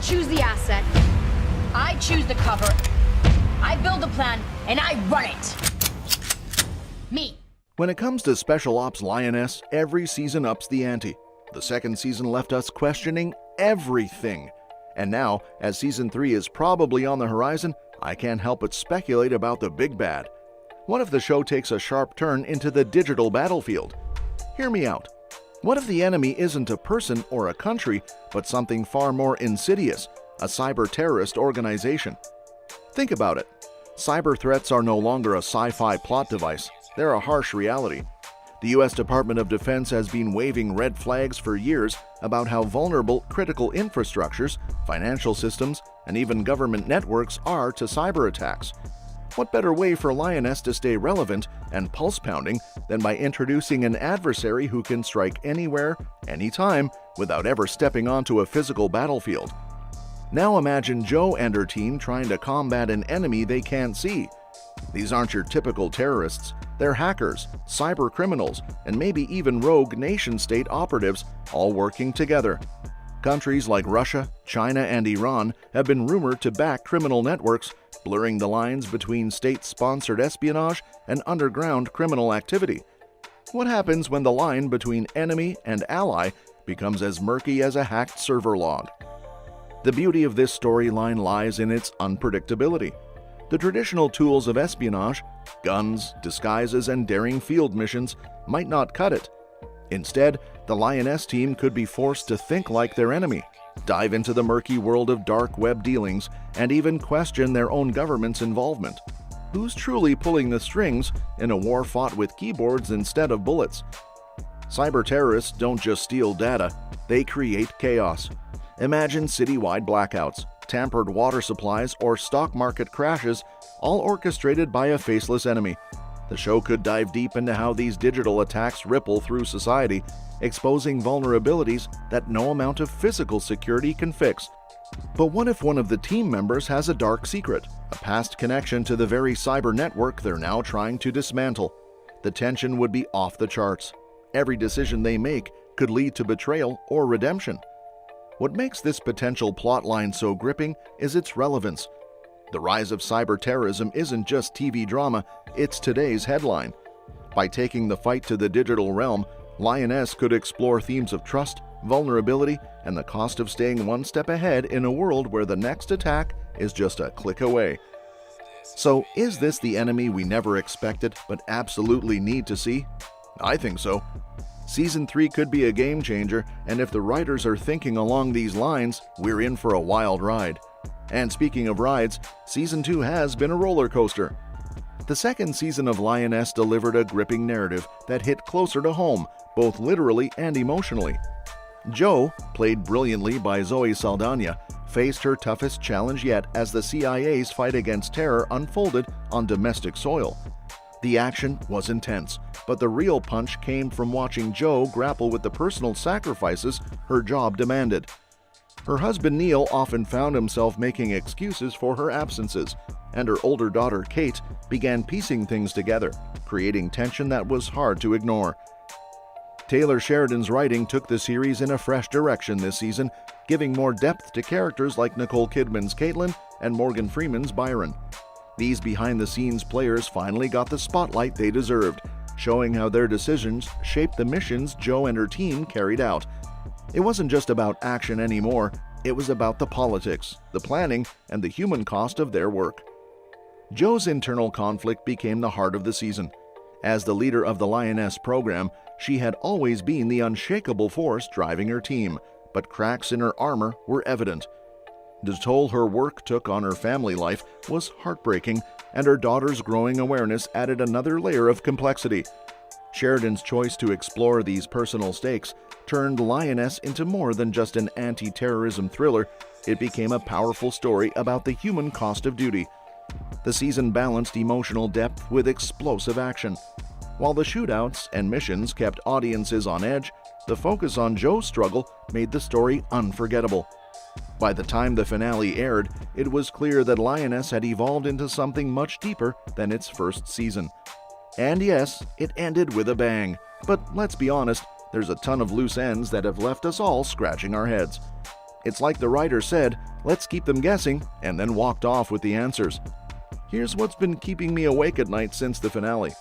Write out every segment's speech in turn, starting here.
choose the asset, I choose the cover, I build the plan, and I run it. Me. When it comes to Special Ops Lioness, every season ups the ante. The second season left us questioning everything. And now, as Season 3 is probably on the horizon, I can't help but speculate about the big bad. What if the show takes a sharp turn into the digital battlefield? Hear me out. What if the enemy isn't a person or a country, but something far more insidious, a cyber-terrorist organization? Think about it. Cyber threats are no longer a sci-fi plot device. They're a harsh reality. The U.S. Department of Defense has been waving red flags for years about how vulnerable critical infrastructures, financial systems, and even government networks are to cyber attacks. What better way for Lioness to stay relevant and pulse-pounding than by introducing an adversary who can strike anywhere, anytime, without ever stepping onto a physical battlefield? Now imagine Jo and her team trying to combat an enemy they can't see. These aren't your typical terrorists. They're hackers, cyber criminals, and maybe even rogue nation-state operatives, all working together. Countries like Russia, China, and Iran have been rumored to back criminal networks, blurring the lines between state-sponsored espionage and underground criminal activity. What happens when the line between enemy and ally becomes as murky as a hacked server log? The beauty of this storyline lies in its unpredictability. The traditional tools of espionage, guns, disguises, and daring field missions might not cut it. Instead, the Lioness team could be forced to think like their enemy, dive into the murky world of dark web dealings, and even question their own government's involvement. Who's truly pulling the strings in a war fought with keyboards instead of bullets? Cyber terrorists don't just steal data, they create chaos. Imagine citywide blackouts, tampered water supplies, or stock market crashes, all orchestrated by a faceless enemy. The show could dive deep into how these digital attacks ripple through society, exposing vulnerabilities that no amount of physical security can fix. But what if one of the team members has a dark secret, a past connection to the very cyber network they're now trying to dismantle? The tension would be off the charts. Every decision they make could lead to betrayal or redemption. What makes this potential plotline so gripping is its relevance. The rise of cyber terrorism isn't just TV drama, it's today's headline. By taking the fight to the digital realm, Lioness could explore themes of trust, vulnerability, and the cost of staying one step ahead in a world where the next attack is just a click away. So, is this the enemy we never expected but absolutely need to see? I think so. Season 3 could be a game changer, and if the writers are thinking along these lines, we're in for a wild ride. And speaking of rides, Season 2 has been a roller coaster. The second season of Lioness delivered a gripping narrative that hit closer to home, both literally and emotionally. Jo, played brilliantly by Zoe Saldaña, faced her toughest challenge yet as the CIA's fight against terror unfolded on domestic soil. The action was intense, but the real punch came from watching Jo grapple with the personal sacrifices her job demanded. Her husband Neil often found himself making excuses for her absences, and her older daughter Kate began piecing things together, creating tension that was hard to ignore. Taylor Sheridan's writing took the series in a fresh direction this season, giving more depth to characters like Nicole Kidman's Caitlin and Morgan Freeman's Byron. These behind-the-scenes players finally got the spotlight they deserved, showing how their decisions shaped the missions Jo and her team carried out. It wasn't just about action anymore, it was about the politics, the planning, and the human cost of their work. Jo's internal conflict became the heart of the season. As the leader of the Lioness program, she had always been the unshakable force driving her team, but cracks in her armor were evident. The toll her work took on her family life was heartbreaking, and her daughter's growing awareness added another layer of complexity. Sheridan's choice to explore these personal stakes turned Lioness into more than just an anti-terrorism thriller. It became a powerful story about the human cost of duty. The season balanced emotional depth with explosive action. While the shootouts and missions kept audiences on edge, the focus on Jo's struggle made the story unforgettable. By the time the finale aired, it was clear that Lioness had evolved into something much deeper than its first season. And yes, it ended with a bang. But let's be honest, there's a ton of loose ends that have left us all scratching our heads. It's like the writer said, let's keep them guessing, and then walked off with the answers. Here's what's been keeping me awake at night since the finale.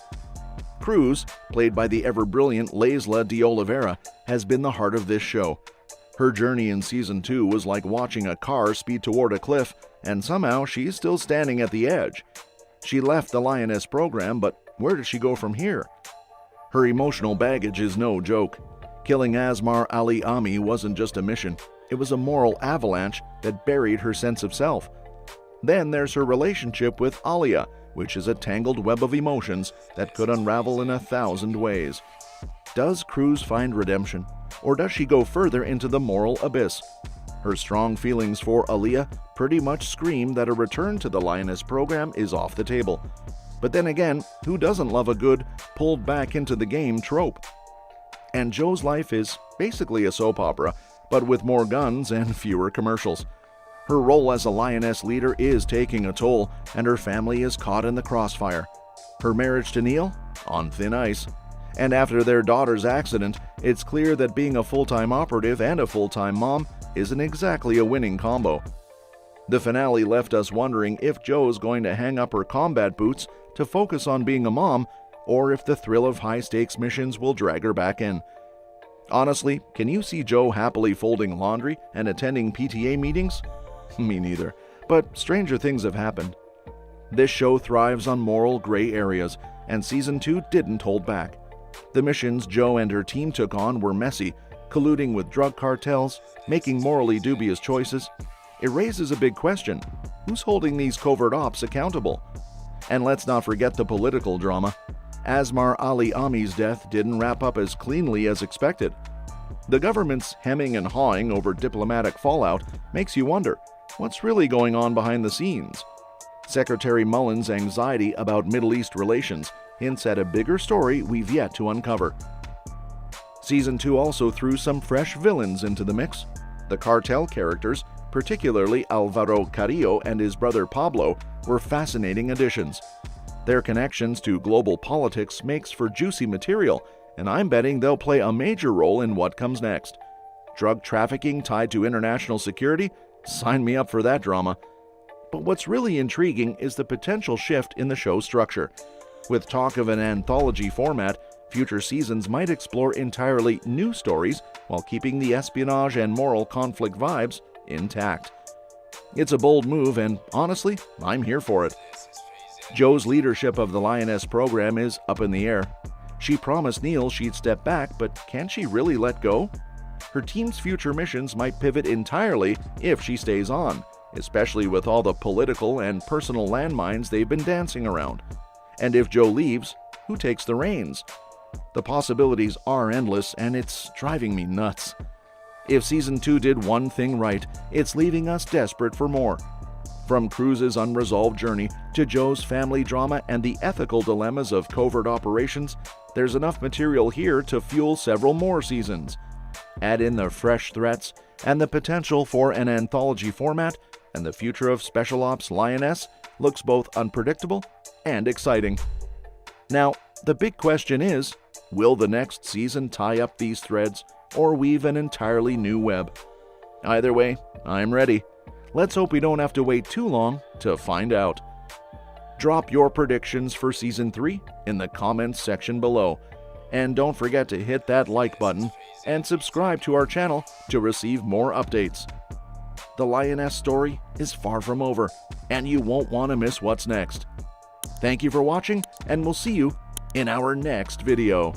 Cruz, played by the ever-brilliant Laisla de Oliveira, has been the heart of this show. Her journey in Season 2 was like watching a car speed toward a cliff, and somehow she's still standing at the edge. She left the Lioness program, but where does she go from here? Her emotional baggage is no joke. Killing Asmar Ali Ami wasn't just a mission, it was a moral avalanche that buried her sense of self. Then there's her relationship with Alia, which is a tangled web of emotions that could unravel in 1,000 ways. Does Cruz find redemption, or does she go further into the moral abyss? Her strong feelings for Alia pretty much scream that a return to the Lioness program is off the table. But then again, who doesn't love a good pulled back into the game trope? And Jo's life is basically a soap opera, but with more guns and fewer commercials. Her role as a Lioness leader is taking a toll, and her family is caught in the crossfire. Her marriage to Neil? On thin ice. And after their daughter's accident, it's clear that being a full-time operative and a full-time mom isn't exactly a winning combo. The finale left us wondering if Jo's going to hang up her combat boots to focus on being a mom, or if the thrill of high-stakes missions will drag her back in. Honestly, can you see Jo happily folding laundry and attending PTA meetings? Me neither, but stranger things have happened. This show thrives on moral gray areas, and Season 2 didn't hold back. The missions Jo and her team took on were messy, colluding with drug cartels, making morally dubious choices. It raises a big question: who's holding these covert ops accountable? And let's not forget the political drama. Asmar Ali Ami's death didn't wrap up as cleanly as expected. The government's hemming and hawing over diplomatic fallout makes you wonder, what's really going on behind the scenes? Secretary Mullen's anxiety about Middle East relations hints at a bigger story we've yet to uncover. Season 2 also threw some fresh villains into the mix. The cartel characters, particularly Alvaro Carrillo and his brother Pablo, were fascinating additions. Their connections to global politics makes for juicy material, and I'm betting they'll play a major role in what comes next. Drug trafficking tied to international security? Sign me up for that drama. But what's really intriguing is the potential shift in the show structure. With talk of an anthology format, future seasons might explore entirely new stories while keeping the espionage and moral conflict vibes intact. It's a bold move, and honestly, I'm here for it. Jo's leadership of the Lioness program is up in the air. She promised Neil she'd step back, but can she really let go? Her team's future missions might pivot entirely if she stays on, especially with all the political and personal landmines they've been dancing around. And if Jo leaves, who takes the reins? The possibilities are endless, and it's driving me nuts. If Season 2 did one thing right, it's leaving us desperate for more. From Cruz's unresolved journey to Jo's family drama and the ethical dilemmas of covert operations, there's enough material here to fuel several more seasons. Add in the fresh threats and the potential for an anthology format, and the future of Special Ops Lioness looks both unpredictable and exciting. Now, the big question is, will the next season tie up these threads or weave an entirely new web? Either way, I'm ready. Let's hope we don't have to wait too long to find out. Drop your predictions for Season 3 in the comments section below. And don't forget to hit that like button and subscribe to our channel to receive more updates. The Lioness story is far from over, and you won't want to miss what's next. Thank you for watching, and we'll see you in our next video.